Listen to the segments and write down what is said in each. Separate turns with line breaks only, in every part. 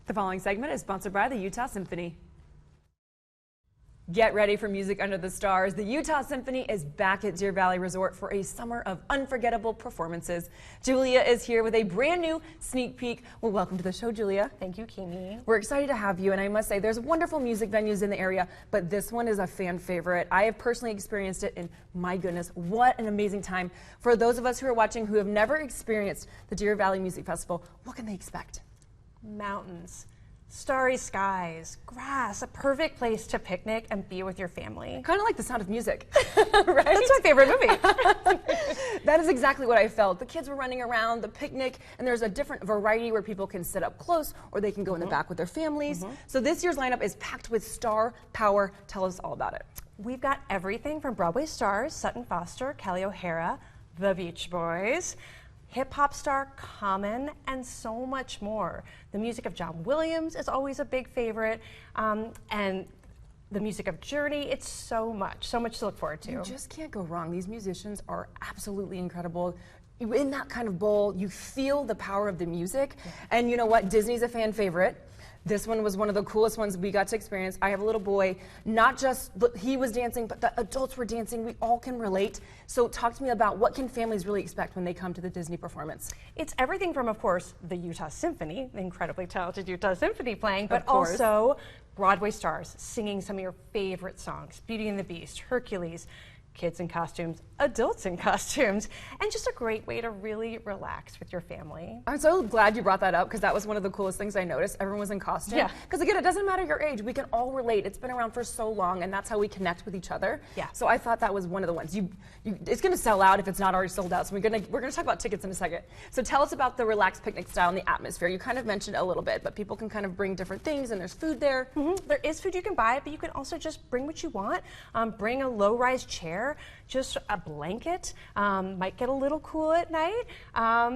The following segment is sponsored by the Utah Symphony. Get ready for music under the stars. The Utah Symphony is back at Deer Valley Resort for a summer of unforgettable performances. Julia is here with a brand new sneak peek. Well, welcome to the show, Julia.
Thank you, Kaime.
We're excited to have you, and I must say there's wonderful music venues in the area, but this one is a fan favorite. I have personally experienced it, and my goodness, what an amazing time. For those of us who are watching who have never experienced the Deer Valley Music Festival, what can they expect?
Mountains, starry skies, grass, a perfect place to picnic and be with your family.
Kind of like The Sound of Music, right?
That's my favorite movie.
That is exactly what I felt. The kids were running around, the picnic, and there's a different variety where people can sit up close or they can go in the back with their families. So this year's lineup is packed with star power. Tell us all about it.
We've got everything from Broadway stars, Sutton Foster, Kelly O'Hara, the Beach Boys, hip-hop star Common, and so much more. The music of John Williams is always a big favorite, and the music of Journey. It's so much to look forward to.
You just can't go wrong. These musicians are absolutely incredible. In that kind of bowl, you feel the power of the music, and you know what? Disney's a fan favorite. This one was one of the coolest ones we got to experience. I have a little boy, not just he was dancing, but the adults were dancing. We all can relate. So talk to me about what can families really expect when they come to the Disney performance?
It's everything from, of course, the Utah Symphony, the incredibly talented Utah Symphony playing, but also Broadway stars singing some of your favorite songs, Beauty and the Beast, Hercules, kids in costumes, adults in costumes, and just a great way to really relax with your family.
I'm so glad you brought that up because that was one of the coolest things I noticed. Everyone was in costume.
Yeah.
Because again, it doesn't matter your age. We can all relate. It's been around for so long, and that's how we connect with each other.
Yeah.
So I thought that was one of the ones. It's going to sell out if it's not already sold out. So we're going to talk about tickets in a second. So tell us about the relaxed picnic style and the atmosphere. You kind of mentioned a little bit, but people can kind of bring different things, and there's food there.
There is food you can buy, but you can also just bring what you want. Bring a low-rise chair, just a blanket. Might get a little cool at night.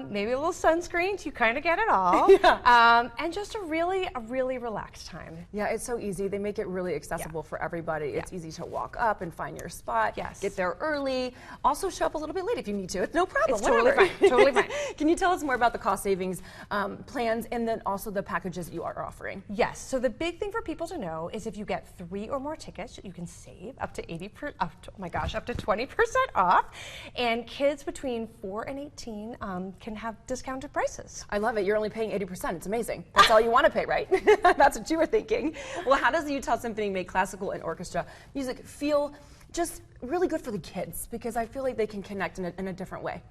Maybe a little sunscreen. So you kind of get it all.
Yeah.
And just a really relaxed time.
Yeah, it's so easy. They make it really accessible for everybody. It's easy to walk up and find your spot.
Yes.
Get there early. Also show up a little bit late if you need to. It's no problem.
It's totally fine. Totally fine.
Can you tell us more about the cost savings plans and then also the packages that you are offering?
Yes. So the big thing for people to know is if you get 3 or more tickets, you can save up to 20% off. And kids between 4 and 18 can have discounted prices.
I love it. You're only paying 80%. It's amazing. That's all you want to pay, right? That's what you were thinking. Well, how does the Utah Symphony make classical and orchestra music feel just really good for the kids? Because I feel like they can connect in a different way.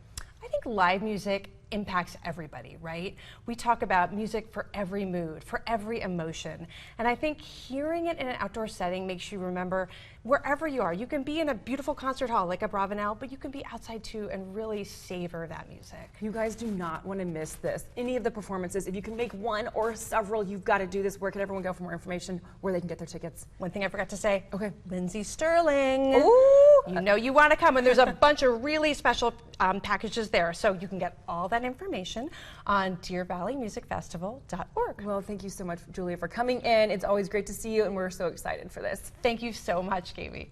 I think live music impacts everybody, right? We talk about music for every mood, for every emotion. And I think hearing it in an outdoor setting makes you remember wherever you are. You can be in a beautiful concert hall like a Bravenel, but you can be outside too and really savor that music.
You guys do not want to miss this. Any of the performances, if you can make one or several, you've got to do this. Where can everyone go for more information, where they can get their tickets?
One thing I forgot to say.
Okay.
Lindsay Sterling.
Ooh.
You know you want to come, and there's a bunch of really special packages there. So you can get all that information on DeerValleyMusicFestival.org.
Well, thank you so much, Julia, for coming in. It's always great to see you, and we're so excited for this.
Thank you so much, Kaime.